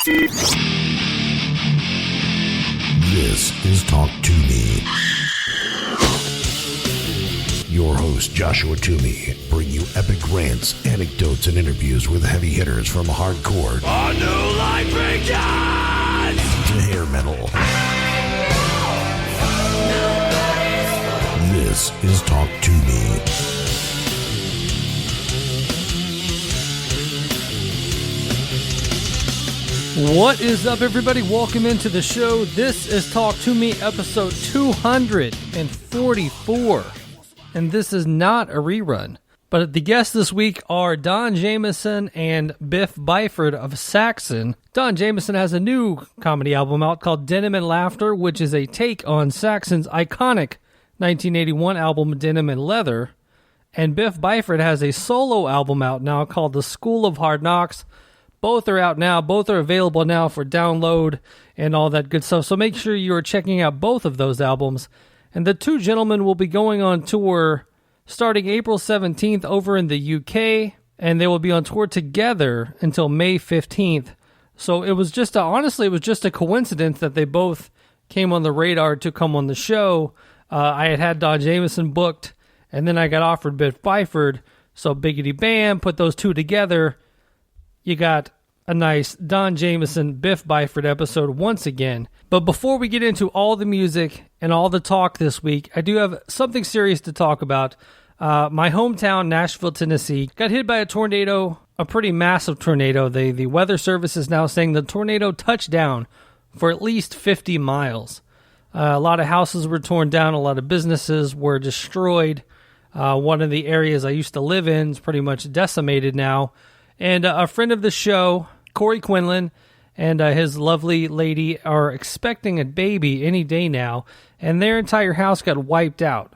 This is Talk To Me. Your host, Joshua Toomey, bring you epic rants, anecdotes, and interviews with heavy hitters from hardcore A new life begins! to hair metal. This is Talk To Me. What is up, everybody? Welcome into the show. This is Talk To Me, episode 244. And this is not a rerun. But the guests this week are Don Jamieson and Biff Byford of Saxon. Don Jamieson has a new comedy album out called Denim and Laughter, which is a take on Saxon's iconic 1981 album Denim and Leather. And Biff Byford has a solo album out now called The School of Hard Knocks. Both are out now. Both are available now for download and all that good stuff. So make sure you are checking out both of those albums. And the two gentlemen will be going on tour starting April 17th over in the UK. And they will be on tour together until May 15th. So it was just a coincidence that they both came on the radar to come on the show. I had Don Jamieson booked, and then I got offered Biff Byford. So biggity bam, put those two together. You got a nice Don Jamieson, Biff Byford episode once again. But before we get into all the music and all the talk this week, I do have something serious to talk about. My hometown, Nashville, Tennessee, got hit by a tornado, a pretty massive tornado. The weather service is now saying the tornado touched down for at least 50 miles. A lot of houses were torn down. A lot of businesses were destroyed. One of the areas I used to live in is pretty much decimated now. And a friend of the show, Corey Quinlan, and his lovely lady are expecting a baby any day now, and their entire house got wiped out.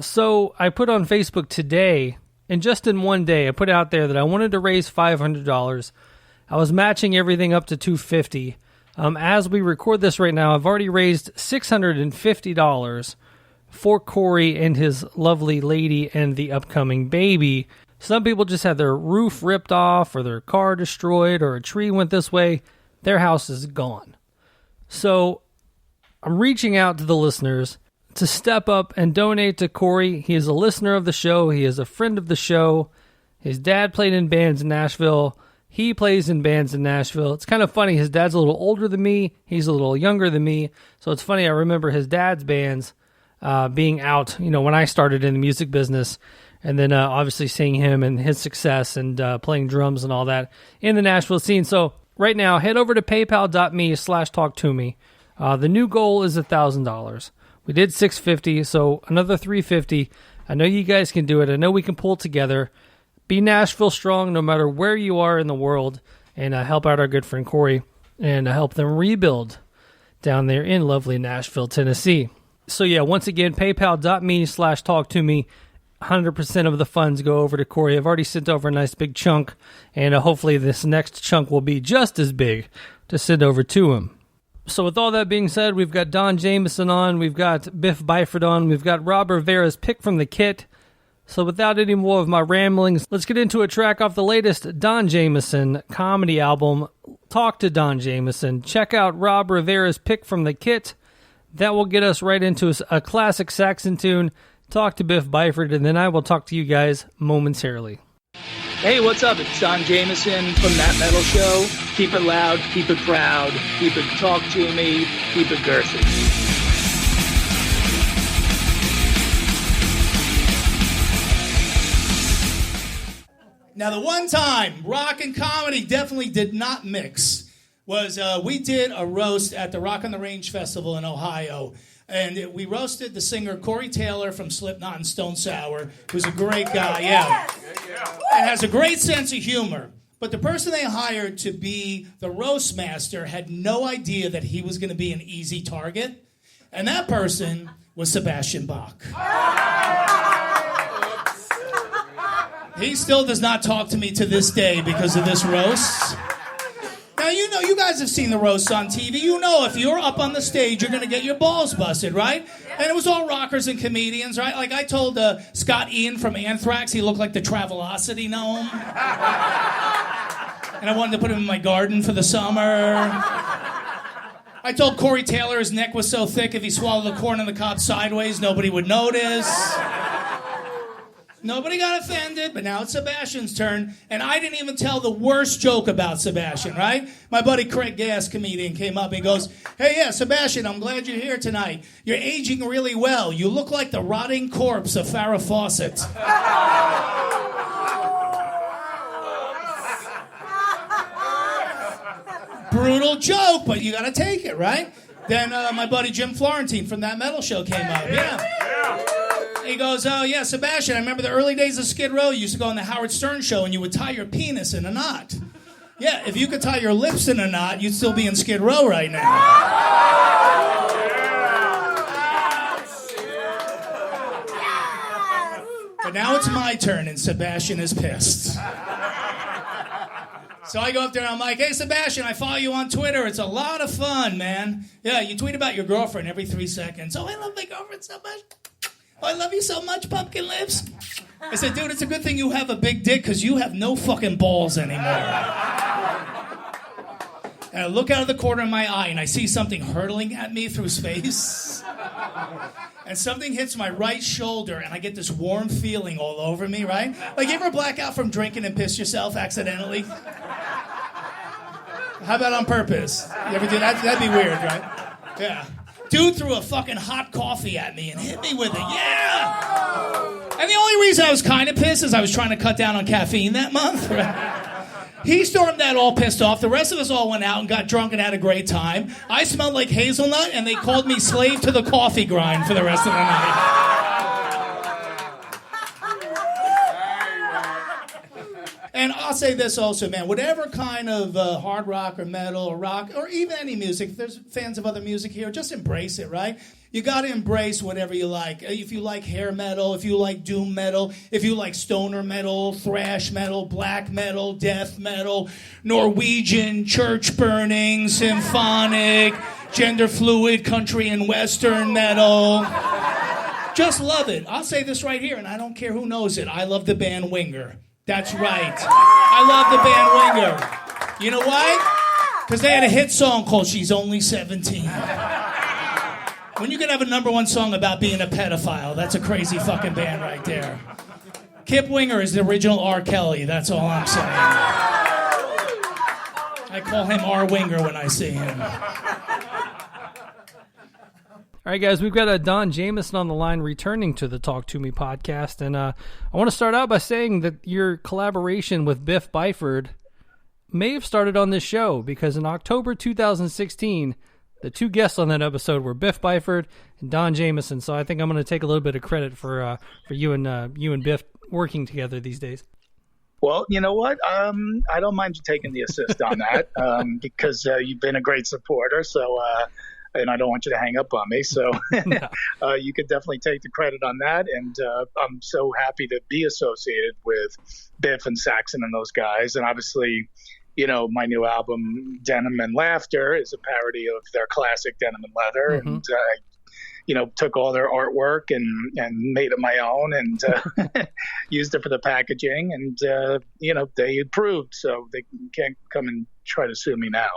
So I put on Facebook today, and just in one day, I put out there that I wanted to raise $500. I was matching everything up to $250. As we record this right now, I've already raised $650 for Corey and his lovely lady and the upcoming baby. Some people just had their roof ripped off or their car destroyed or a tree went this way. Their house is gone. So I'm reaching out to the listeners to step up and donate to Corey. He is a listener of the show. He is a friend of the show. His dad played in bands in Nashville. He plays in bands in Nashville. It's kind of funny. His dad's a little older than me. He's a little younger than me. So it's funny. I remember his dad's bands being out, when I started in the music business. And then obviously seeing him and his success and playing drums and all that in the Nashville scene. So right now, head over to paypal.me/talktome. The new goal is $1,000. We did $650, so another $350. I know you guys can do it. I know we can pull together. Be Nashville strong no matter where you are in the world. And help out our good friend Corey and help them rebuild down there in lovely Nashville, Tennessee. So yeah, once again, paypal.me/talktome. 100% of the funds go over to Corey. I've already sent over a nice big chunk, and hopefully this next chunk will be just as big to send over to him. So with all that being said, we've got Don Jamieson on, we've got Biff Byford on, we've got Rob Rivera's Pick from the Kit. So without any more of my ramblings, let's get into a track off the latest Don Jamieson comedy album, Talk to Don Jamieson. Check out Rob Rivera's Pick from the Kit. That will get us right into a classic Saxon tune. Talk to Biff Byford, and then I will talk to you guys momentarily. Hey, what's up? It's Don Jamieson from That Metal Show. Keep it loud, keep it proud, keep it talk to me, keep it girthy. Now, the one time rock and comedy definitely did not mix was we did a roast at the Rock on the Range Festival in Ohio. And we roasted the singer Corey Taylor from Slipknot and Stone Sour, who's a great guy, yeah. And has a great sense of humor. But the person they hired to be the roast master had no idea that he was going to be an easy target. And that person was Sebastian Bach. He still does not talk to me to this day because of this roast. Now, you guys have seen the roasts on TV. You know if you're up on the stage, you're going to get your balls busted, right? And it was all rockers and comedians, right? Like I told Scott Ian from Anthrax, he looked like the Travelocity gnome. And I wanted to put him in my garden for the summer. I told Corey Taylor his neck was so thick if he swallowed the corn on the cob sideways, nobody would notice. Nobody got offended, but now it's Sebastian's turn, and I didn't even tell the worst joke about Sebastian, right? My buddy Craig Gass, comedian, came up and he goes, "Hey, yeah, Sebastian, I'm glad you're here tonight. You're aging really well. You look like the rotting corpse of Farrah Fawcett." Brutal joke, but you gotta take it, right? Then my buddy Jim Florentine from That Metal Show came up. Yeah. He goes, "Oh, yeah, Sebastian, I remember the early days of Skid Row. You used to go on the Howard Stern show and you would tie your penis in a knot. Yeah, if you could tie your lips in a knot, you'd still be in Skid Row right now." But now it's my turn and Sebastian is pissed. So I go up there and I'm like, "Hey, Sebastian, I follow you on Twitter. It's a lot of fun, man. Yeah, you tweet about your girlfriend every 3 seconds. Oh, I love my girlfriend so much. Oh, I love you so much, Pumpkin Lips." I said, "Dude, it's a good thing you have a big dick because you have no fucking balls anymore." And I look out of the corner of my eye and I see something hurtling at me through space. And something hits my right shoulder and I get this warm feeling all over me, right? Like, you ever black out from drinking and piss yourself accidentally? How about on purpose? You ever do that? That'd be weird, right? Yeah. Dude threw a fucking hot coffee at me and hit me with it. Yeah! And the only reason I was kind of pissed is I was trying to cut down on caffeine that month. Right? He stormed that all pissed off. The rest of us all went out and got drunk and had a great time. I smelled like hazelnut, and they called me slave to the coffee grind for the rest of the night. And I'll say this also, man, whatever kind of hard rock or metal or rock or even any music, if there's fans of other music here, just embrace it, right? You got to embrace whatever you like. If you like hair metal, if you like doom metal, if you like stoner metal, thrash metal, black metal, death metal, Norwegian, church burning, symphonic, gender fluid, country and western metal. Just love it. I'll say this right here, and I don't care who knows it. I love the band Winger. That's right. I love the band Winger. You know why? Because they had a hit song called She's Only 17. When you can have a #1 song about being a pedophile, that's a crazy fucking band right there. Kip Winger is the original R. Kelly, that's all I'm saying. I call him R. Winger when I see him. All right, guys, we've got Don Jamieson on the line returning to the Talk To Me podcast. And I want to start out by saying that your collaboration with Biff Byford may have started on this show, because in October 2016, the two guests on that episode were Biff Byford and Don Jamieson. So I think I'm going to take a little bit of credit for you and Biff working together these days. Well, you know what? I don't mind you taking the assist on that because you've been a great supporter. So. And I don't want you to hang up on me. So you could definitely take the credit on that. And I'm so happy to be associated with Biff and Saxon and those guys. And obviously, you know, my new album, Denim and Laughter, is a parody of their classic Denim and Leather. Mm-hmm. And I, you know, took all their artwork and made it my own and used it for the packaging. And, you know, they approved. So they can't come and try to sue me now.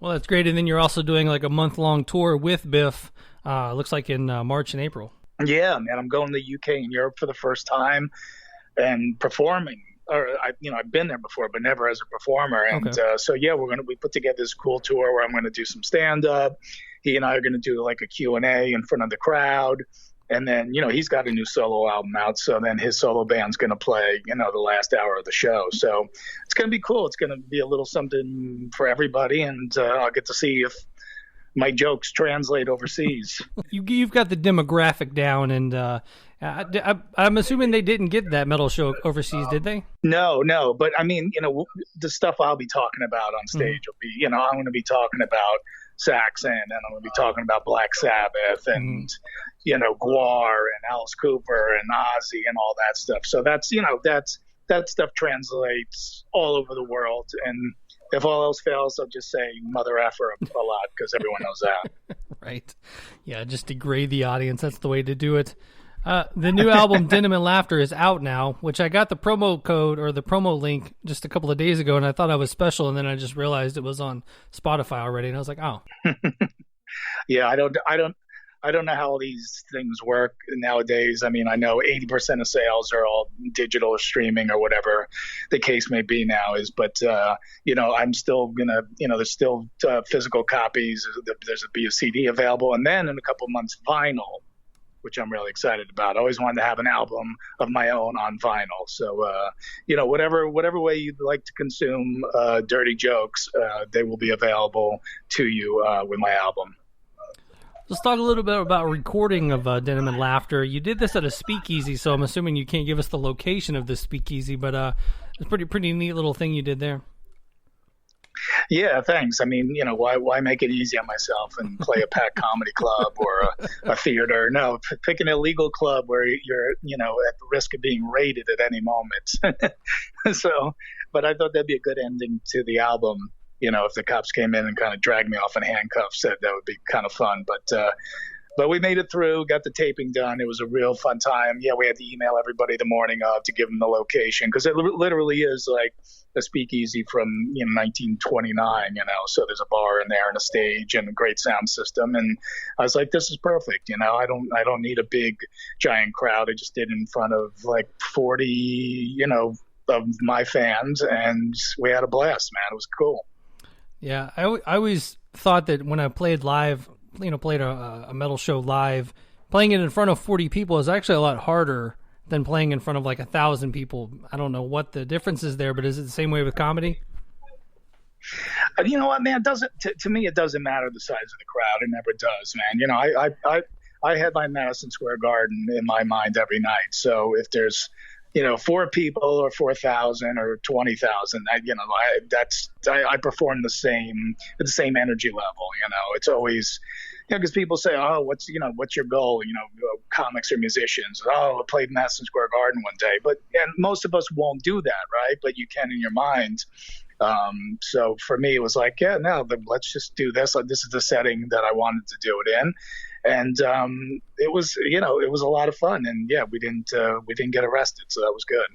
Well, that's great. And then you're also doing like a month-long tour with Biff, looks like in March and April. Yeah, man. I'm going to the UK and Europe for the first time and performing. I've been there before, but never as a performer. And we put together this cool tour where I'm going to do some stand-up. He and I are going to do like a Q&A in front of the crowd. And then, you know, he's got a new solo album out. So then his solo band's going to play, you know, the last hour of the show. So it's going to be cool. It's going to be a little something for everybody. And I'll get to see if my jokes translate overseas. You've got the demographic down. And I'm assuming they didn't get that metal show overseas, did they? No. But I mean, you know, the stuff I'll be talking about on stage will be, you know, I'm going to be talking about Saxon, and I'm going to be talking about Black Sabbath and, you know, Gwar and Alice Cooper and Ozzy and all that stuff. So that's, you know, that stuff translates all over the world. And if all else fails, I'll just say mother effer a lot because everyone knows that. Right. Yeah, just degrade the audience. That's the way to do it. The new album, Denim and Laughter, is out now, which I got the promo code or the promo link just a couple of days ago, and I thought I was special, and then I just realized it was on Spotify already, and I was like, oh. Yeah, I don't know how these things work nowadays. I mean, I know 80% of sales are all digital or streaming or whatever the case may be now is, but, I'm still gonna, there's still physical copies. There's a CD available. And then in a couple months, vinyl, which I'm really excited about. I always wanted to have an album of my own on vinyl. So, whatever way you'd like to consume dirty jokes, they will be available to you with my album. Let's talk a little bit about recording of Denim and Laughter. You did this at a speakeasy, so I'm assuming you can't give us the location of the speakeasy, but it's a pretty neat little thing you did there. Yeah, thanks. I mean, why make it easy on myself and play a packed comedy club or a theater? No, pick an illegal club where you're, at the risk of being raided at any moment. So, but I thought that'd be a good ending to the album. If the cops came in and kind of dragged me off in handcuffs, that would be kind of fun. But we made it through, got the taping done. It was a real fun time. Yeah, we had to email everybody the morning of to give them the location because it literally is like a speakeasy from 1929. So there's a bar in there and a stage and a great sound system. And I was like, this is perfect. I don't need a big giant crowd. I just did it in front of like 40 of my fans, and we had a blast, man. It was cool. Yeah, I always thought that when I played live, played a metal show live, playing it in front of 40 people is actually a lot harder than playing in front of like 1,000 people. I don't know what the difference is there, but is it the same way with comedy? You know what, man? To me, it doesn't matter the size of the crowd. It never does, man. I headline Madison Square Garden in my mind every night. So if there's 4 people or 4,000 or 20,000. I perform the same energy level. It's always, because people say, oh, what's your goal? Comics or musicians. Oh, I played Madison Square Garden one day, and most of us won't do that, right? But you can in your mind. So for me, it was like, let's just do this. This is the setting that I wanted to do it in. And it was a lot of fun, and we didn't get arrested, so that was good.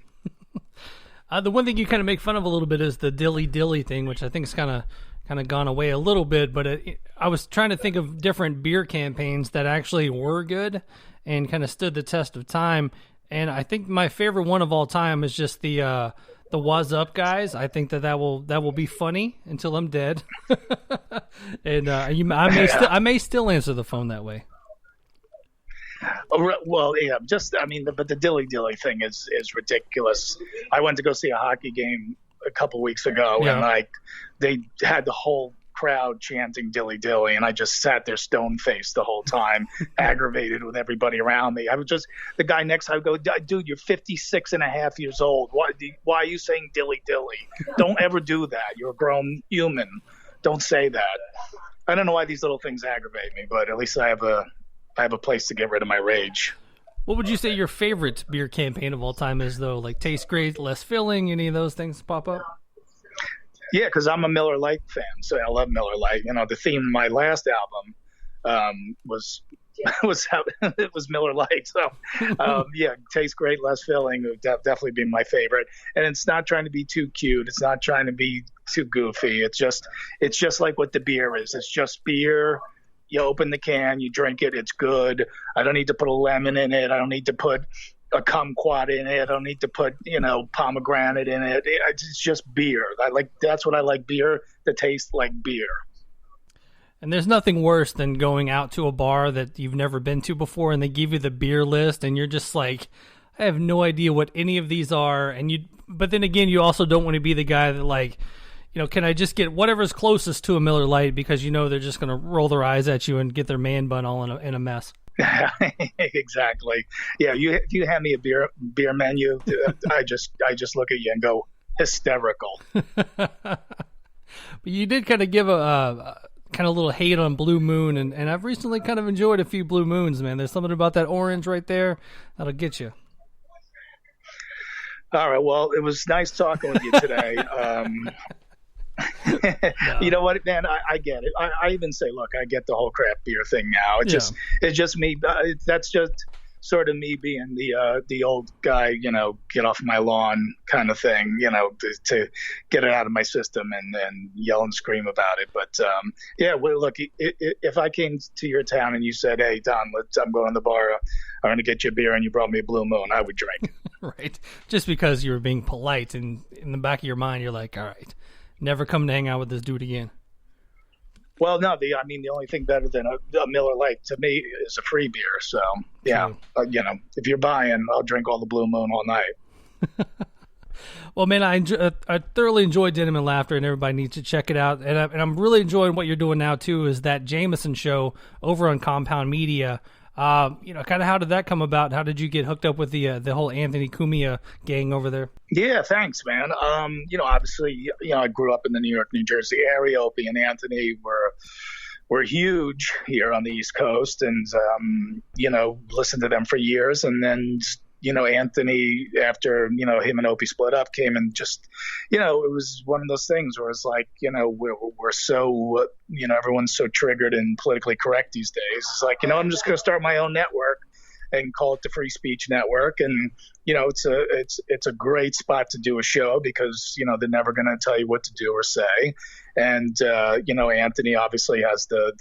The one thing you kind of make fun of a little bit is the dilly thing, which I think is kind of gone away a little bit. But I was trying to think of different beer campaigns that actually were good and kind of stood the test of time. And I think my favorite one of all time is just the What's Up guys. I think that will be funny until I'm dead. And I may still answer the phone that way. Well, yeah, but the dilly thing is ridiculous. I went to go see a hockey game a couple weeks ago, and they had the whole crowd chanting dilly, and I just sat there stone-faced the whole time, aggravated with everybody around me. I was just, the guy next to me, I go, dude, you're 56 and a half years old. Why are you saying dilly? Don't ever do that. You're a grown human. Don't say that. I don't know why these little things aggravate me, but at least I have a place to get rid of my rage. What would you say your favorite beer campaign of all time is, though? Like tastes great, less filling, any of those things pop up? Yeah, because I'm a Miller Lite fan, so I love Miller Lite. The theme of my last album was it was Miller Lite. So tastes great, less filling would definitely be my favorite. And it's not trying to be too cute. It's not trying to be too goofy. It's just like what the beer is. It's just beer. You open the can, you drink it, it's good. I don't need to put a lemon in it. I don't need to put a kumquat in it. I don't need to put, pomegranate in it. It's just beer. That's what I like, beer that tastes like beer. And there's nothing worse than going out to a bar that you've never been to before and they give you the beer list and you're just like, I have no idea what any of these are. But then again, you also don't want to be the guy that can I just get whatever's closest to a Miller Lite because they're just going to roll their eyes at you and get their man bun all in a mess. Exactly. Yeah, if you hand me a beer menu, I just look at you and go hysterical. But you did kind of give a little hate on Blue Moon, and I've recently kind of enjoyed a few Blue Moons, man. There's something about that orange right there that'll get you. All right. Well, it was nice talking with you today. No. You know what, man? I get it. I even say, look, I get the whole craft beer thing now. It's just me. That's just sort of me being the old guy, get off my lawn kind of thing, to get it out of my system and yell and scream about it. But yeah, well, look, if I came to your town and you said, "Hey, Don, I'm going to the bar, I'm going to get you a beer," and you brought me a Blue Moon, I would drink. Right. Just because you were being polite, and in the back of your mind, you're like, all right, never come to hang out with this dude again. Well, no, the only thing better than a Miller Lite to me is a free beer. So, yeah, if you're buying, I'll drink all the Blue Moon all night. Well, man, I thoroughly enjoyed Denim and Laughter, and everybody needs to check it out. And I'm really enjoying what you're doing now, too, is that Jamieson show over on Compound Media. Kind of how did that come about? How did you get hooked up with the whole Anthony Cumia gang over there? Yeah, thanks, man. Obviously, I grew up in the New York, New Jersey area. Opie and Anthony were huge here on the East Coast, and listened to them for years. And then, Anthony, after him and Opie split up, came and just, it was one of those things where it's like, we're so, everyone's so triggered and politically correct these days. It's like, I'm just going to start my own network and call it the Free Speech Network. And, it's a great spot to do a show because, they're never going to tell you what to do or say. And, Anthony obviously has the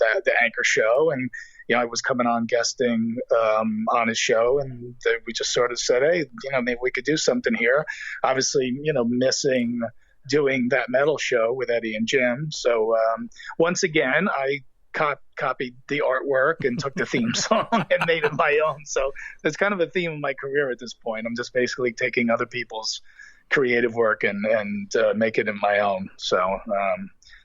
anchor show, and, I was coming on guesting on his show, and we just sort of said, hey, maybe we could do something here. Obviously, missing doing that metal show with Eddie and Jim. So once again, I copied the artwork and took the theme song and made it my own. So it's kind of a theme of my career at this point. I'm just basically taking other people's creative work and make it in my own. So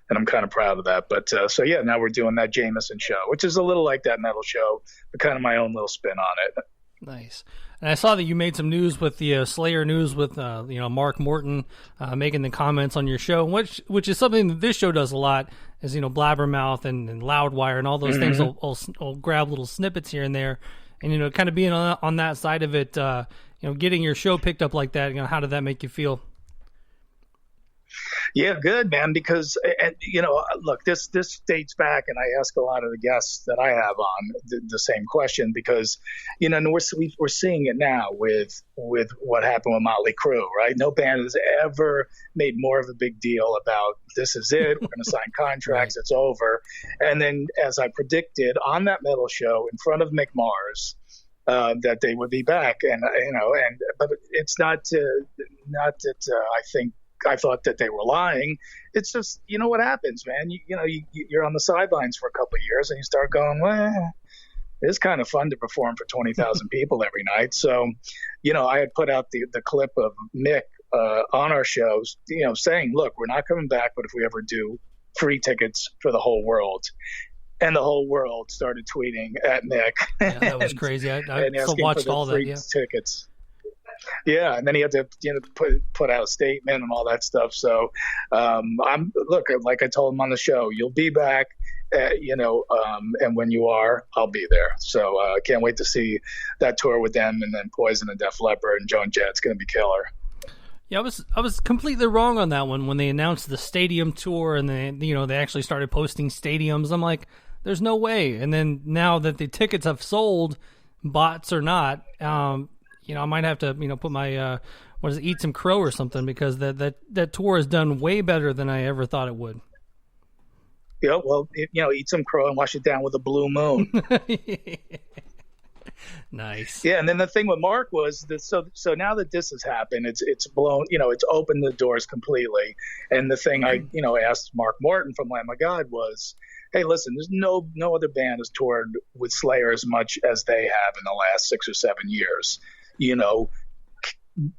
and I'm kind of proud of that. But so yeah, now we're doing that Jamieson show, which is a little like that metal show, but kind of my own little spin on it. Nice. And I saw that you made some news with the Slayer news with Mark Morton making the comments on your show, which is something that this show does a lot. Is Blabbermouth and Loudwire and all those things will grab little snippets here and there, and kind of being on that side of it, getting your show picked up like that. How did that make you feel? Yeah, good, man, because, look, this dates back, and I ask a lot of the guests that I have on the same question because, we're seeing it now with what happened with Motley Crue, right? No band has ever made more of a big deal about this is it, we're going to sign contracts, it's over. And then, as I predicted on that metal show in front of Mick Mars, that they would be back, but it's not that I thought that they were lying. It's just, what happens, man. You're on the sidelines for a couple of years and you start going, well, it's kind of fun to perform for 20,000 people every night. So, I had put out the clip of Mick on our shows, saying, look, we're not coming back, but if we ever do, free tickets for the whole world. And the whole world started tweeting at Mick. Yeah, that was crazy. I watched all that. Yeah. Tickets. Yeah, and then he had to put out a statement and all that stuff. So like I told him on the show, you'll be back, and when you are, I'll be there. So I can't wait to see that tour with them, and then Poison and Def Leppard and Joan Jett's going to be killer. Yeah, I was completely wrong on that one when they announced the stadium tour and they actually started posting stadiums. I'm like, there's no way. And then now that the tickets have sold, bots or not, I might have to, put my, Eat Some Crow or something, because that tour has done way better than I ever thought it would. Yeah, well, eat some crow and wash it down with a Blue Moon. Nice. Yeah, and then the thing with Mark was that so now that this has happened, it's blown, it's opened the doors completely. And the thing I asked Mark Morton from Lamb of God was, hey, listen, there's no other band has toured with Slayer as much as they have in the last 6 or 7 years.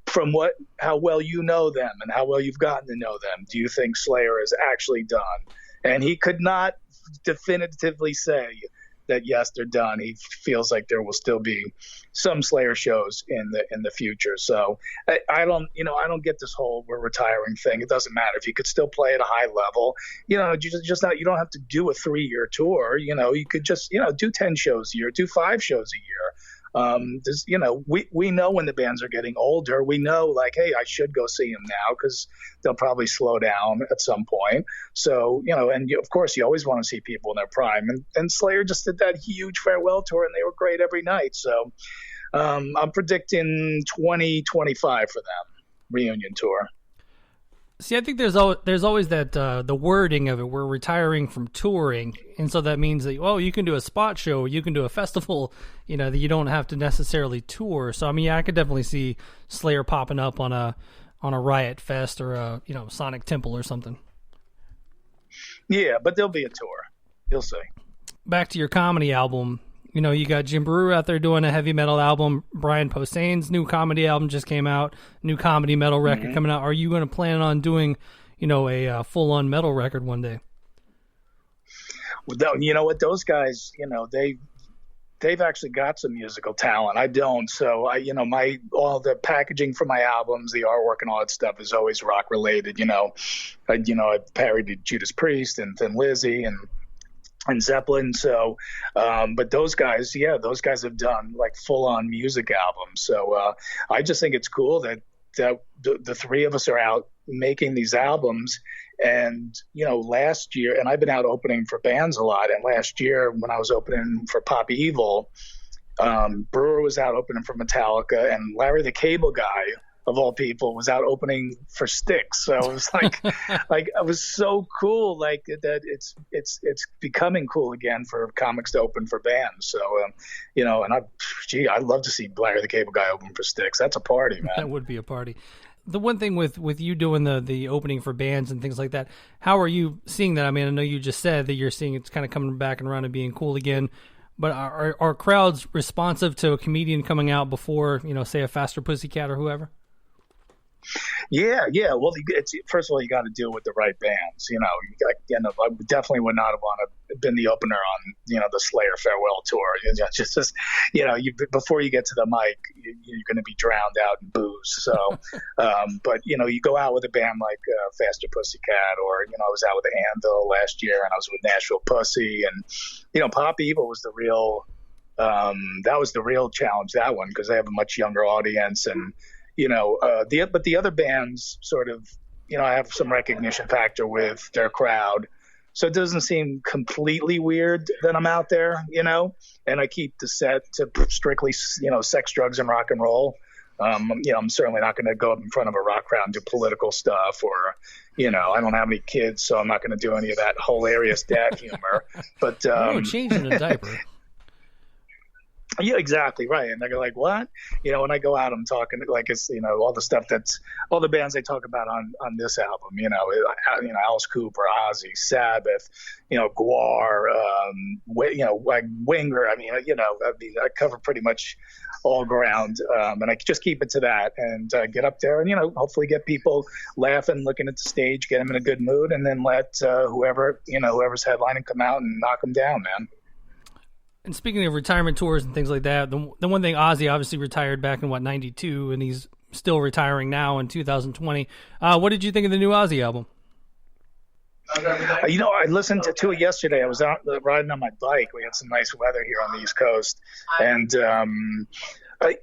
From how well you know them and how well you've gotten to know them, do you think Slayer is actually done? And he could not definitively say that yes, they're done. He feels like there will still be some Slayer shows in the future. So I don't get this whole we're retiring thing. It doesn't matter if you could still play at a high level. You don't have to do a 3-year tour. You could just do 10 shows a year, do 5 shows a year. We know when the bands are getting older. We know, like, hey, I should go see them now because they'll probably slow down at some point. So, of course, you always want to see people in their prime. And Slayer just did that huge farewell tour, and they were great every night. So, I'm predicting 2025 for them, reunion tour. See, I think there's always that the wording of it. We're retiring from touring, and so that means that you can do a spot show, or you can do a festival. That you don't have to necessarily tour. So I mean, I could definitely see Slayer popping up on a Riot Fest or a Sonic Temple or something. Yeah, but there'll be a tour. You'll see. Back to your comedy album. You got Jim Brewer out there doing a heavy metal album. Brian Posehn's new comedy album just came out. New comedy metal record coming out. Are you going to plan on doing, a full-on metal record one day? Well, you know what? Those guys, they've actually got some musical talent. I don't. So all the packaging for my albums, the artwork and all that stuff is always rock related. I parodied Judas Priest and Thin Lizzy and Zeppelin. So, but those guys have done like full on music albums. So, I just think it's cool that the three of us are out making these albums. And, last year, and I've been out opening for bands a lot. And last year when I was opening for Pop Evil, Brewer was out opening for Metallica, and Larry the Cable Guy, of all people, was out opening for Styx. So it was like, it was so cool, like that. It's becoming cool again for comics to open for bands. So, and I'd love to see Larry the Cable Guy open for Styx. That's a party, man. That would be a party. The one thing with you doing the opening for bands and things like that, how are you seeing that? I mean, I know you just said that you're seeing it's kind of coming back and around and being cool again. But are crowds responsive to a comedian coming out before, say a Faster Pussycat or whoever? Yeah. Well, first of all, you got to deal with the right bands. I definitely would not have wanted been the opener on the Slayer farewell tour. Before you get to the mic, you're going to be drowned out in booze. So, but you go out with a band like Faster Pussycat, or I was out with the Anvil last year, and I was with Nashville Pussy, and Pop Evil was the real. That was the real challenge, that one, because they have a much younger audience, and but the other bands sort of, I have some recognition factor with their crowd. So it doesn't seem completely weird that I'm out there, and I keep the set to strictly, sex, drugs, and rock and roll. I'm certainly not going to go up in front of a rock crowd and do political stuff, or, I don't have any kids, so I'm not going to do any of that hilarious dad humor. But changing a diaper. Yeah, exactly right. And they're like, what? When I go out, I'm talking like it's all the stuff all the bands they talk about on this album. Alice Cooper, Ozzy, Sabbath, Gwar, like Winger. I cover pretty much all ground, and I just keep it to that and get up there and hopefully get people laughing, looking at the stage, get them in a good mood, and then let whoever's headlining come out and knock them down, man. And speaking of retirement tours and things like that, the one thing, Ozzy obviously retired back in, 92, and he's still retiring now in 2020. What did you think of the new Ozzy album? I listened to it yesterday. I was out riding on my bike. We had some nice weather here on the East Coast. And, I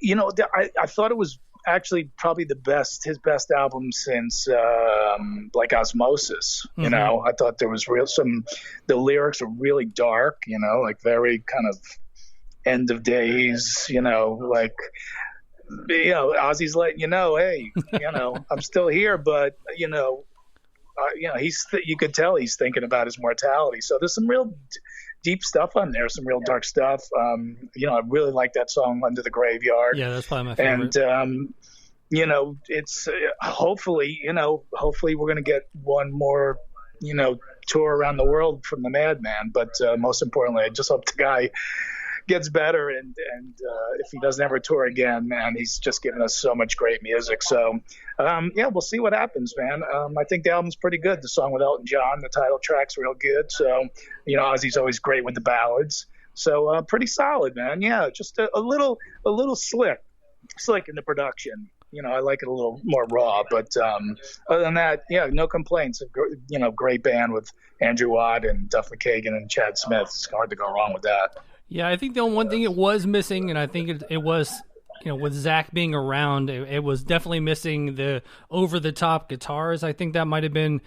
thought it was actually probably his best album since like Osmosis. I thought there was the lyrics were really dark, like very kind of end of days, like Ozzy's letting hey, I'm still here, but you could tell he's thinking about his mortality. So there's some real deep stuff on there, some real dark stuff. I really like that song Under the Graveyard. Yeah, that's probably my favorite. And it's hopefully we're going to get one more tour around the world from the Madman, but most importantly, I just hope the guy gets better, and if he doesn't ever tour again, man, he's just given us so much great music. So we'll see what happens, man. I think the album's pretty good. The song with Elton John, the title track's real good. So Ozzy's always great with the ballads, so pretty solid, man. Yeah, just a little slick in the production. I like it a little more raw, but other than that, no complaints. Great band with Andrew Watt and Duff McKagan and Chad Smith. It's hard to go wrong with that. Yeah, I think the only one thing it was missing, and I think it was, with Zach being around, it was definitely missing the over-the-top guitars. I think that might have been,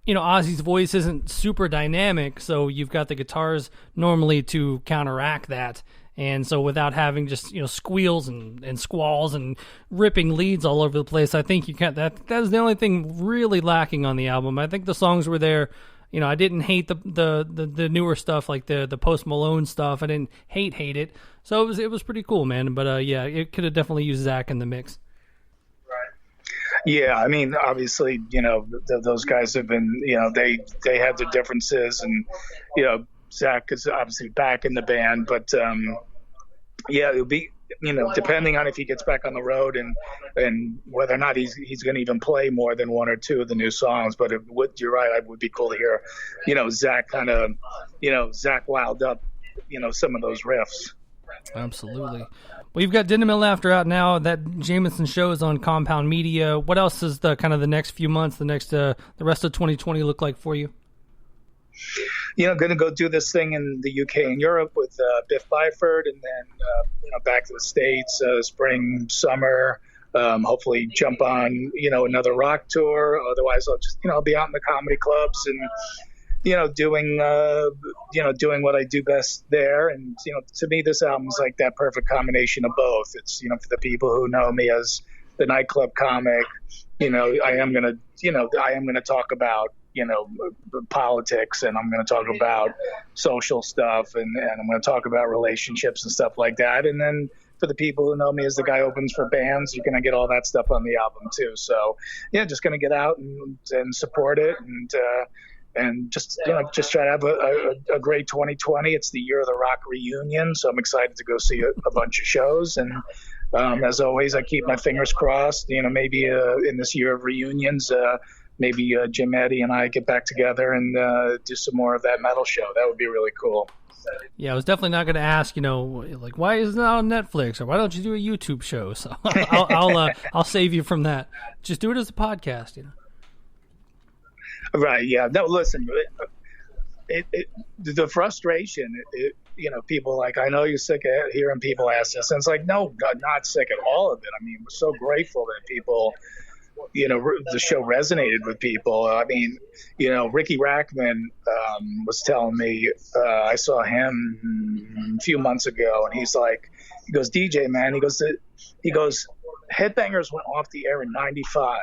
Ozzy's voice isn't super dynamic, so you've got the guitars normally to counteract that. And so without having just, squeals and squalls and ripping leads all over the place, I think you can't, that is the only thing really lacking on the album. I think the songs were there. I didn't hate the newer stuff, like the Post Malone stuff. I didn't hate it. So it was pretty cool, man. But yeah, it could have definitely used Zach in the mix. Yeah, I mean, obviously, those guys have been, they had their differences, and Zach is obviously back in the band, but yeah, it'll be, depending on if he gets back on the road and whether or not he's going to even play more than one or two of the new songs. But you're right, it would be cool to hear, Zach kind of, Zach wild up, some of those riffs. Absolutely. Well, you've got Denim and Laughter out now. That Jamieson show is on Compound Media. What else is the next few months, the rest of 2020 look like for you? Going to go do this thing in the UK and Europe with Biff Byford, and then back to the States, spring, summer. Hopefully jump on another rock tour. Otherwise, I'll just I'll be out in the comedy clubs and doing what I do best there. And to me, this album's like that perfect combination of both. It's for the people who know me as the nightclub comic. I am gonna talk about politics, and I'm going to talk about social stuff, and I'm going to talk about relationships and stuff like that. And then for the people who know me as the guy who opens for bands, you're going to get all that stuff on the album too. So yeah, just going to get out and support it, and just try to have a great 2020. It's the year of the rock reunion, so I'm excited to go see a bunch of shows. And as always, I keep my fingers crossed. Maybe in this year of reunions, maybe Jim, Eddie, and I get back together and do some more of that metal show. That would be really cool. Yeah, I was definitely not going to ask, like, why isn't it on Netflix, or why don't you do a YouTube show? So I'll save you from that. Just do it as a podcast, Right. Yeah. No, listen, the frustration, people like, I know you're sick of hearing people ask this, and it's like, no, not sick at all of it. I mean, we're so grateful that people, the show resonated with people. I mean, Ricky Rackman was telling me, I saw him a few months ago, and he goes, DJ, man, he goes, Headbangers went off the air in 95.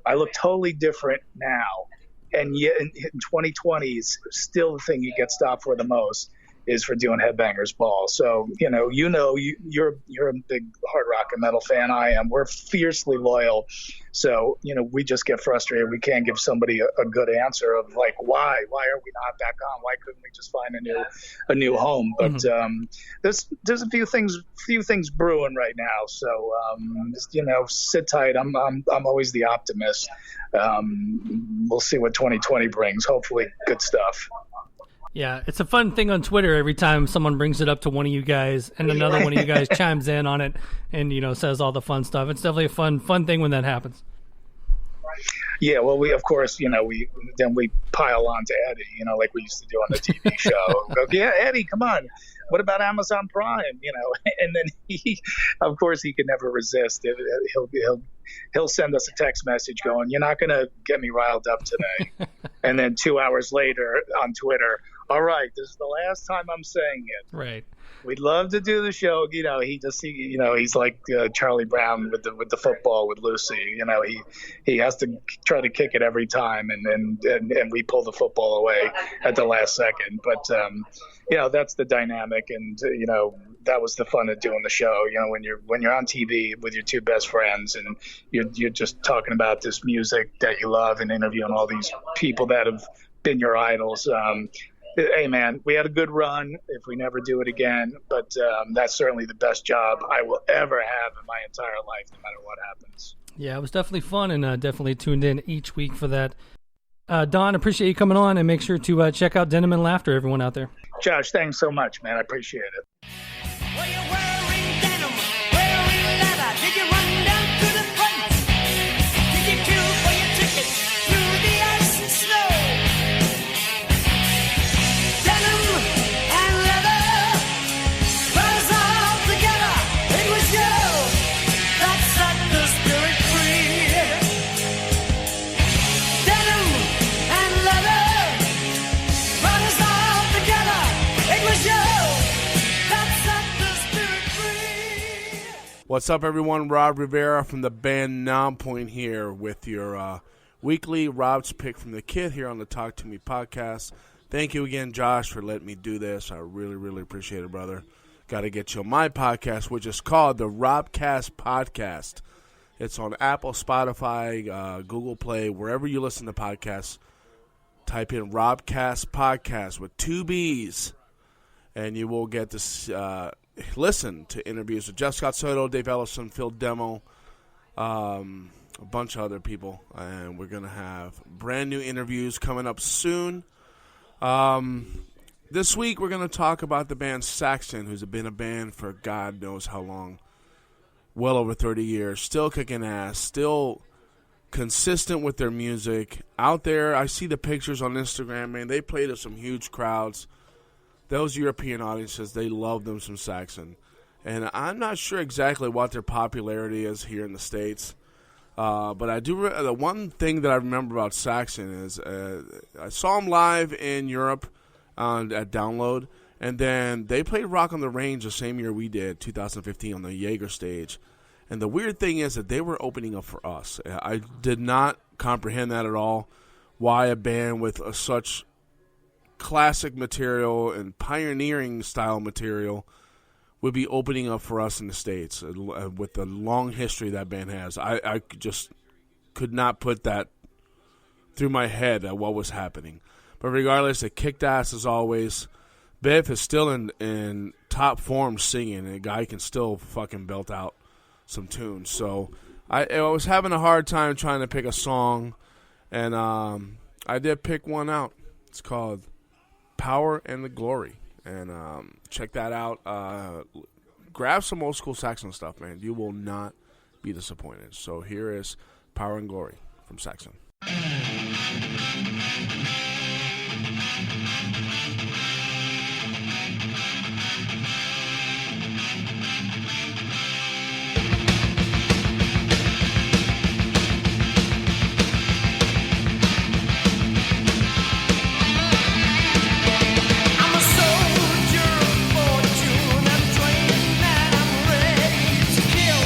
I look totally different now. And yet in 2020, is still the thing you get stopped for the most is for doing Headbangers Ball. So, you're a big hard rock and metal fan. I am. We're fiercely loyal. So, we just get frustrated. We can't give somebody a good answer of like, why are we not back on? Why couldn't we just find a new home? But there's a few things brewing right now. So, sit tight. I'm always the optimist. We'll see what 2020 brings. Hopefully good stuff. Yeah, it's a fun thing on Twitter every time someone brings it up to one of you guys and another one of you guys chimes in on it and, says all the fun stuff. It's definitely a fun thing when that happens. Yeah, well, we, of course, we pile on to Eddie, like we used to do on the TV show. Go, yeah, Eddie, come on. What about Amazon Prime? And then he, of course, he can never resist. He'll send us a text message going, "You're not going to get me riled up today." And then 2 hours later on Twitter, "All right, this is the last time I'm saying it." Right. We'd love to do the show. He's like Charlie Brown with the football with Lucy. He has to try to kick it every time, and we pull the football away at the last second. But that's the dynamic, and that was the fun of doing the show. When you're on TV with your two best friends, and you're just talking about this music that you love and interviewing all these people that have been your idols. Hey, man, we had a good run if we never do it again, but that's certainly the best job I will ever have in my entire life, no matter what happens. Yeah, it was definitely fun, and definitely tuned in each week for that. Don, appreciate you coming on, and make sure to check out Denim and Laughter, everyone out there. Josh, thanks so much, man. I appreciate it. Well, you're wearing denim, wearing leather. Did you run down to the front? Did you queue for your ticket through the ice and snow? Denim and leather, brothers all together. It was you that set the spirit free. Denim and leather, brothers all together. It was you that set the What's up, everyone? Rob Rivera from the band Nonpoint here with your weekly Rob's Pick from the Kid here on the Talk To Me podcast. Thank you again, Josh, for letting me do this. I really, really appreciate it, brother. Got to get you on my podcast, which is called the Robcast Podcast. It's on Apple, Spotify, Google Play, wherever you listen to podcasts. Type in Robcast Podcast with 2 B's, and you will get to listen to interviews with Jeff Scott Soto, Dave Ellison, Phil Demo, a bunch of other people. And we're going to have brand new interviews coming up soon. This week we're going to talk about the band Saxon, who's been a band for God knows how long. Well over 30 years. Still kicking ass. Still consistent with their music. Out there, I see the pictures on Instagram, man. They play to some huge crowds. Those European audiences, they love them some Saxon. And I'm not sure exactly what their popularity is here in the States. But I do. The one thing that I remember about Saxon is I saw them live in Europe at Download. And then they played Rock on the Range the same year we did, 2015, on the Jaeger stage. And the weird thing is that they were opening up for us. I did not comprehend that at all, why a band with such classic material and pioneering style material would be opening up for us in the States with the long history that band has. I just could not put that through my head at what was happening. But regardless, it kicked ass as always. Biff is still in top form singing, and a guy can still fucking belt out some tunes. So I was having a hard time trying to pick a song, and I did pick one out. It's called Power and the Glory, and check that out. Grab some old school Saxon stuff, man. You will not be disappointed. So here is Power and Glory from Saxon. Kill.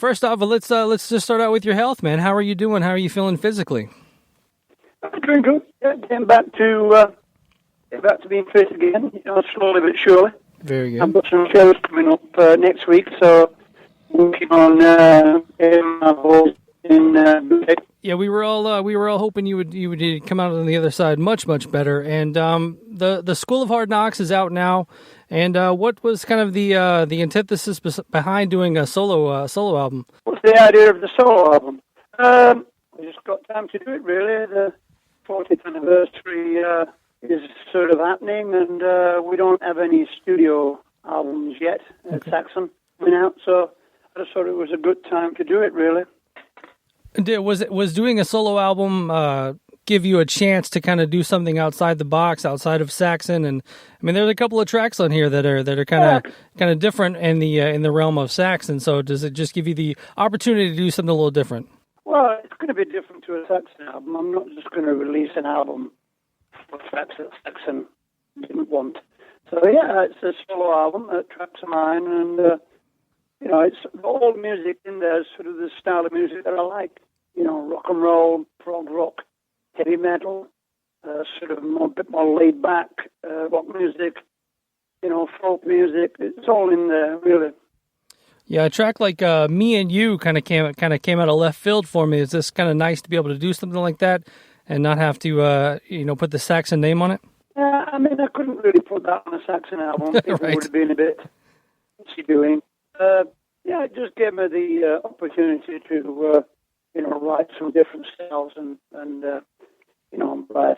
First off, let's just start out with your health, man. How are you doing? How are you feeling physically? I'm doing good. Yeah, getting back to being fit again. Slowly but surely. Very good. I've got some shows coming up next week, so working on getting my balls in bed. Yeah, we were all hoping you would come out on the other side much better. And the School of Hard Knocks is out now. And what was kind of the antithesis behind doing a solo album? What's the idea of the solo album? We just got time to do it, really. The 40th anniversary is sort of happening, and we don't have any studio albums yet at Saxon coming out, so I just thought it was a good time to do it, really. Was doing a solo album give you a chance to kind of do something outside the box, outside of Saxon? And I mean, there's a couple of tracks on here that are kind of different in the realm of Saxon. So does it just give you the opportunity to do something a little different? Well, it's going to be different to a Saxon album. I'm not just going to release an album for tracks that Saxon didn't want. So yeah, it's a solo album, tracks of mine, and it's all music in there, sort of the style of music that I like. Rock and roll, prog rock, heavy metal, sort of a bit more laid back rock music, folk music. It's all in there, really. Yeah, a track like "Me and You" kind of came out of left field for me. Is this kind of nice to be able to do something like that and not have to put the Saxon name on it? Yeah, I mean, I couldn't really put that on a Saxon album. It Right. would have been a bit doing. It just gave me the opportunity to write some different styles and write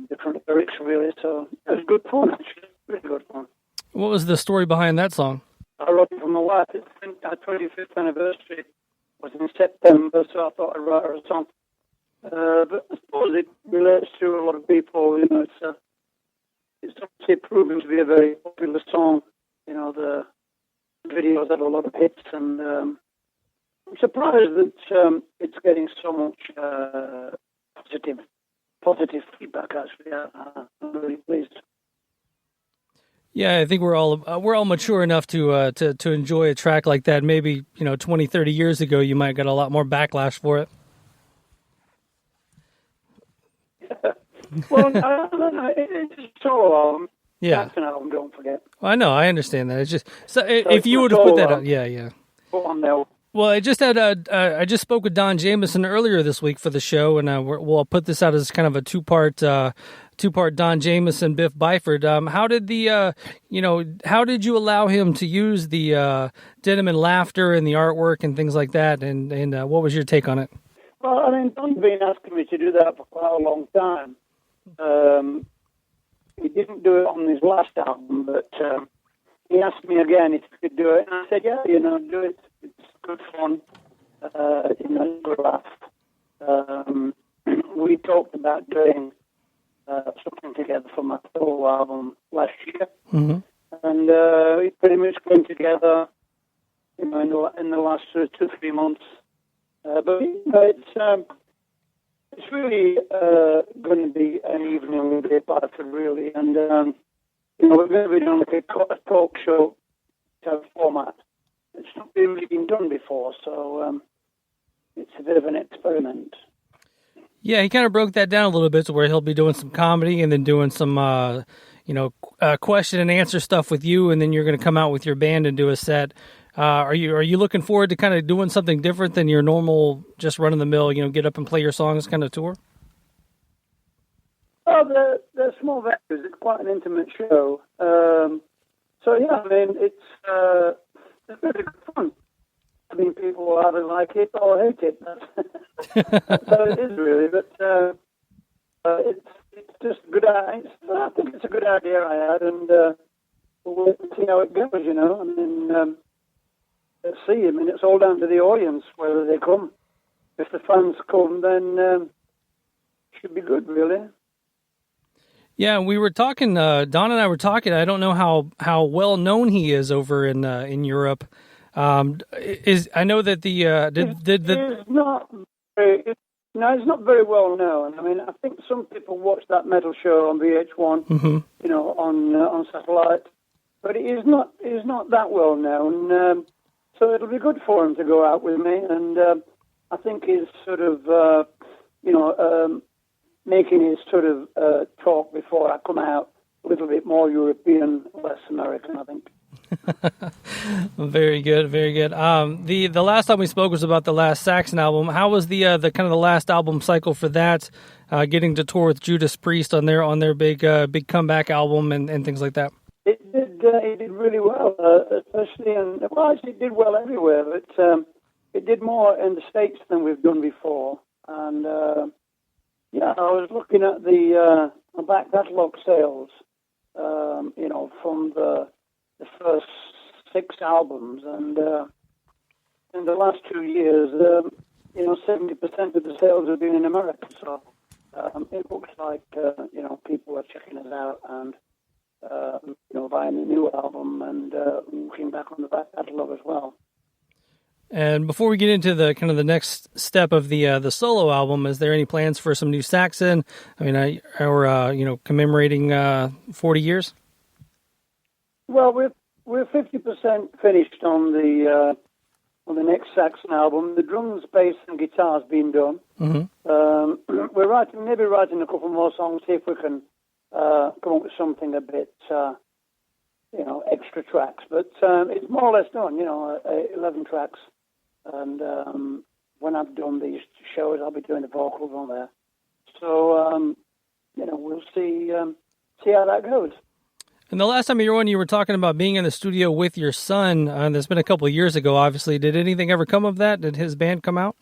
different lyrics, really. So it was good fun, actually. Really good fun. What was the story behind that song? I wrote it for my wife. Our 25th anniversary was in September, so I thought I'd write her a song. But I suppose it relates to a lot of people. It's obviously proven to be a very popular song. The videos have a lot of hits, and I'm surprised that it's getting so much positive feedback. Actually, I'm really pleased. Yeah, I think we're all mature enough to enjoy a track like that. Maybe 20, 30 years ago, you might get a lot more backlash for it. Well, it's a solo album. Yeah, That's an album. Don't forget. well, I know, I understand that. It's just if you would have put that up, yeah. Go on there. Well, I just spoke with Don Jamieson earlier this week for the show, and we'll put this out as kind of a two-part Don Jamieson, Biff Byford. How did you allow him to use the Denim and Laughter and the artwork and things like that? And what was your take on it? Well, I mean, Don's been asking me to do that for quite a long time. He didn't do it on his last album, but he asked me again if he could do it, and I said, yeah, do it. It's good fun. Good laugh. We talked about doing something together for my solo album last year, and we pretty much came together, in the last 2-3 months. But it's really going to be an evening with Biff Byford, really, and we're going to be doing like a talk show type format. It's not really been done before, so it's a bit of an experiment. Yeah, he kind of broke that down a little bit to where he'll be doing some comedy and then doing some, question and answer stuff with you, and then you're going to come out with your band and do a set. Are you looking forward to kind of doing something different than your normal, just run of the mill, get up and play your songs kind of tour? Oh, they're small venues. It's quite an intimate show. So yeah, I mean, it's really good fun. I mean, people either like it or hate it. That's how it is, really. But it's just a good idea. I think it's a good idea I had, and we'll see how it goes. I mean, let's see. I mean, it's all down to the audience whether they come. If the fans come, then it should be good, really. Yeah, we were talking. Don and I were talking. I don't know how well known he is over in Europe. I know that It's not very well known. I mean, I think some people watch that metal show on VH1, on satellite, but it is not that well known. So it'll be good for him to go out with me, and I think he's sort of, making his sort of talk before I come out a little bit more European, less American, I think. Very good, very good. The last time we spoke was about the last Saxon album. How was the kind of the last album cycle for that? Getting to tour with Judas Priest on their big comeback album and things like that. It did really well, especially actually it did well everywhere, but it did more in the States than we've done before. And I was looking at the back catalogue sales, from the first 6 albums, and in the last 2 years, 70% of the sales have been in America. So it looks like people are checking us out and buying the new album and looking back on the back catalogue as well. And before we get into the kind of the next step of the solo album, is there any plans for some new Saxon? I mean, commemorating 40 years. Well, we're 50% finished on the next Saxon album. The drums, bass, and guitar's been done. Mm-hmm. We're writing a couple more songs, see if we can come up with something a bit, extra tracks. But it's more or less done. 11 tracks. And when I've done these shows, I'll be doing the vocals on there. So we'll see how that goes. And the last time you were on, you were talking about being in the studio with your son. That's been a couple of years ago, obviously. Did anything ever come of that? Did his band come out?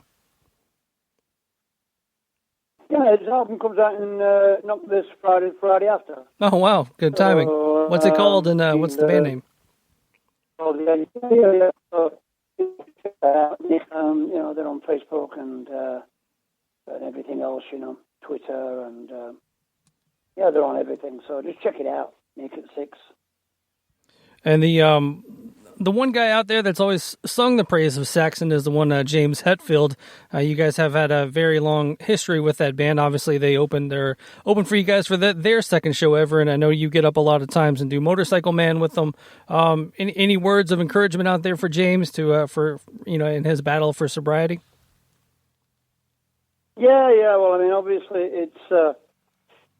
Yeah, his album comes out in not this Friday after. Oh, wow. Good timing. What's it called, and what's the band name? They're on Facebook and everything else, Twitter, and they're on everything. So just check it out. Naked 6. And the one guy out there that's always sung the praise of Saxon is the one James Hetfield. You guys have had a very long history with that band. Obviously, they're open for you guys for their second show ever, and I know you get up a lot of times and do Motorcycle Man with them. Any words of encouragement out there for James for in his battle for sobriety? Yeah. Well, I mean, obviously,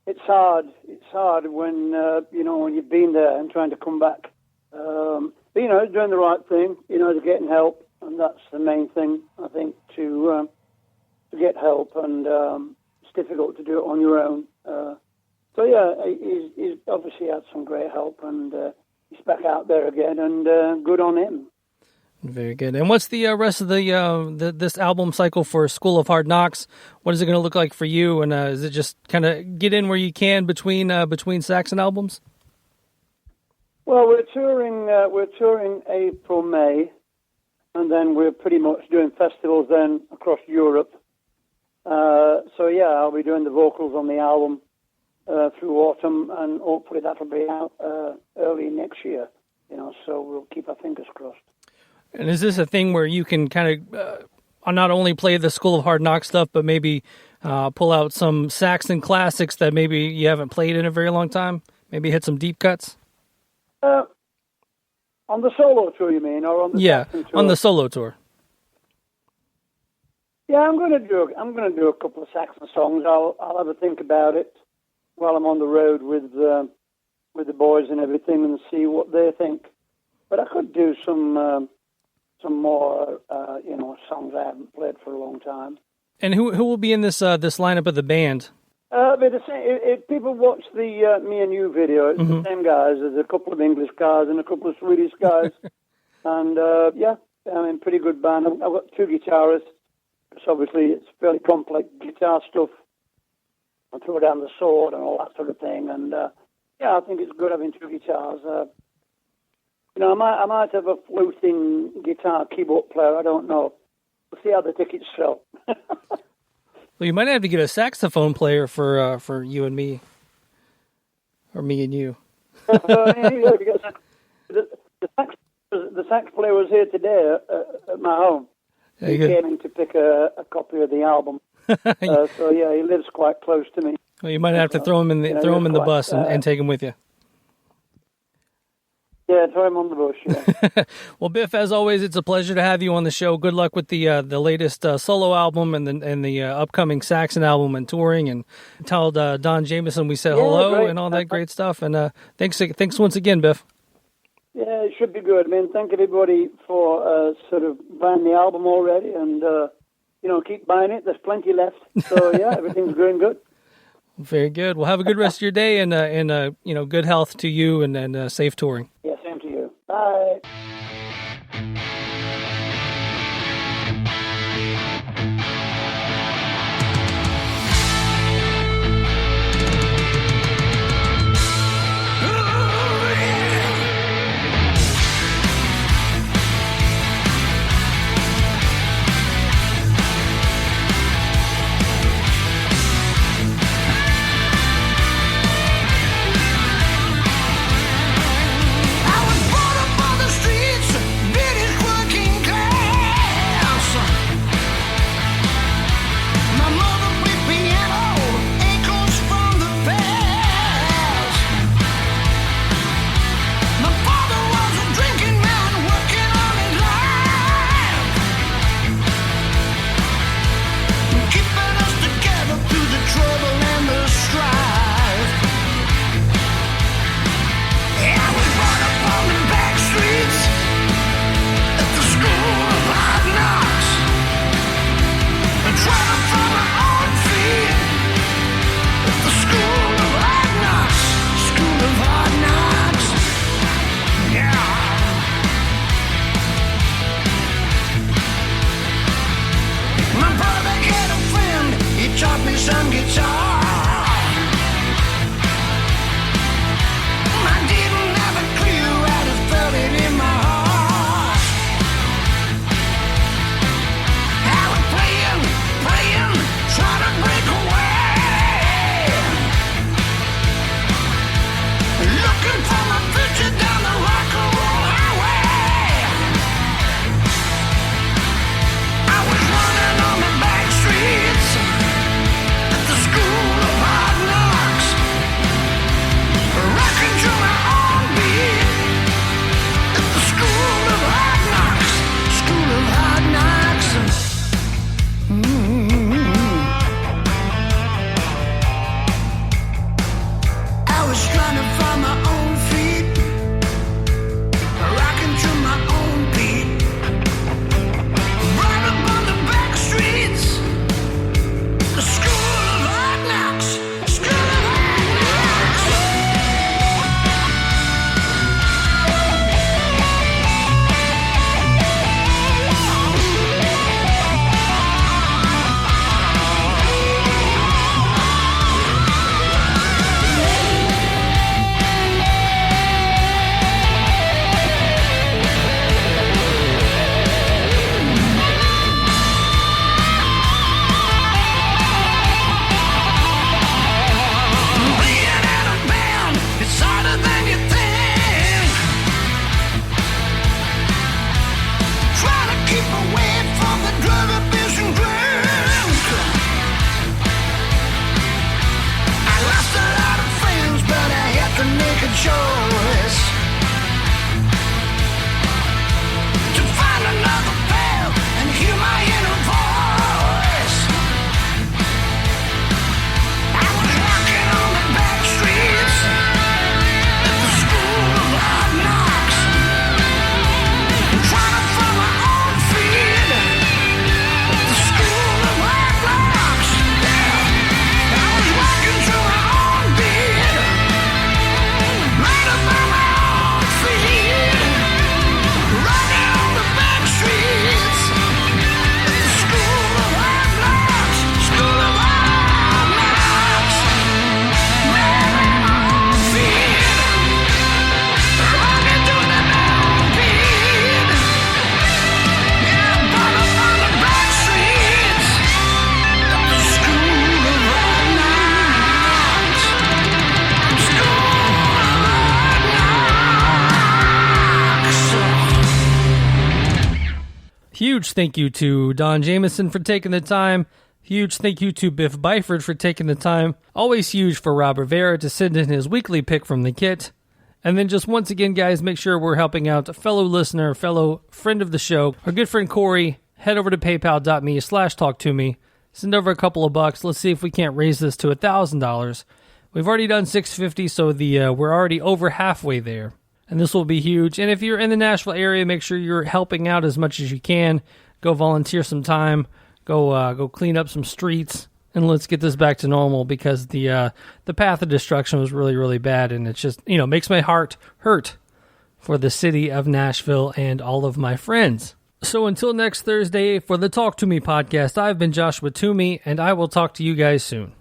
it's hard. It's hard when when you've been there and trying to come back. But doing the right thing. To getting help, and that's the main thing. I think to get help, and it's difficult to do it on your own. He's obviously had some great help, and he's back out there again, and good on him. Very good. And what's the rest of this album cycle for School of Hard Knocks? What is it going to look like for you? And is it just kind of get in where you can between Saxon albums? Well, we're touring April, May, and then we're pretty much doing festivals then across Europe. I'll be doing the vocals on the album through autumn, and hopefully that'll be out early next year. So we'll keep our fingers crossed. And is this a thing where you can kind of not only play the School of Hard Knocks stuff, but maybe pull out some Saxon classics that maybe you haven't played in a very long time? Maybe hit some deep cuts? On the solo tour, you mean, or on the Saxon tour? On the solo tour. Yeah, I'm going to do a couple of Saxon songs. I'll have a think about it while I'm on the road with the boys and everything, and see what they think. But I could do some more songs I haven't played for a long time. And who will be in this lineup of the band? If people watch the Me and You video, it's the same guys. There's a couple of English guys and a couple of Swedish guys. And, pretty good band. I've got 2 guitarists. Because obviously it's fairly complex guitar stuff. I throw down the sword and all that sort of thing. And, I think it's good having 2 guitars. I might have a fluting guitar keyboard player. I don't know. We'll see how the tickets sell. Well, you might have to get a saxophone player for you and me, or me and you. The sax player was here today at my home. He came in to pick a copy of the album. He lives quite close to me. Well, you might have to throw him in the bus and take him with you. Yeah, throw him on the bush. Yeah. Well, Biff, as always, it's a pleasure to have you on the show. Good luck with the latest solo album and the upcoming Saxon album and touring. And tell Don Jamieson we said hello great. and all that great stuff. And thanks once again, Biff. Yeah, it should be good. I mean, thank everybody for sort of buying the album already, and keep buying it. There's plenty left. So yeah, everything's going good. Very good. Well, have a good rest of your day, and good health to you, and safe touring. Yeah, same to you. Bye. Huge thank you to Don Jamieson for taking the time. Huge thank you to Biff Byford for taking the time. Always huge for Rob Rivera to send in his weekly pick from the kit. And then just once again, guys, make sure we're helping out a fellow listener, fellow friend of the show, our good friend Corey. Head over to paypal.me/talktome. Send over a couple of bucks. Let's see if we can't raise this to $1,000. We've already done $650, so we're already over halfway there. And this will be huge. And if you're in the Nashville area, make sure you're helping out as much as you can. Go volunteer some time. Go clean up some streets. And let's get this back to normal, because the path of destruction was really, really bad. And it just, makes my heart hurt for the city of Nashville and all of my friends. So until next Thursday for the Talk To Me podcast, I've been Joshua Toomey, and I will talk to you guys soon.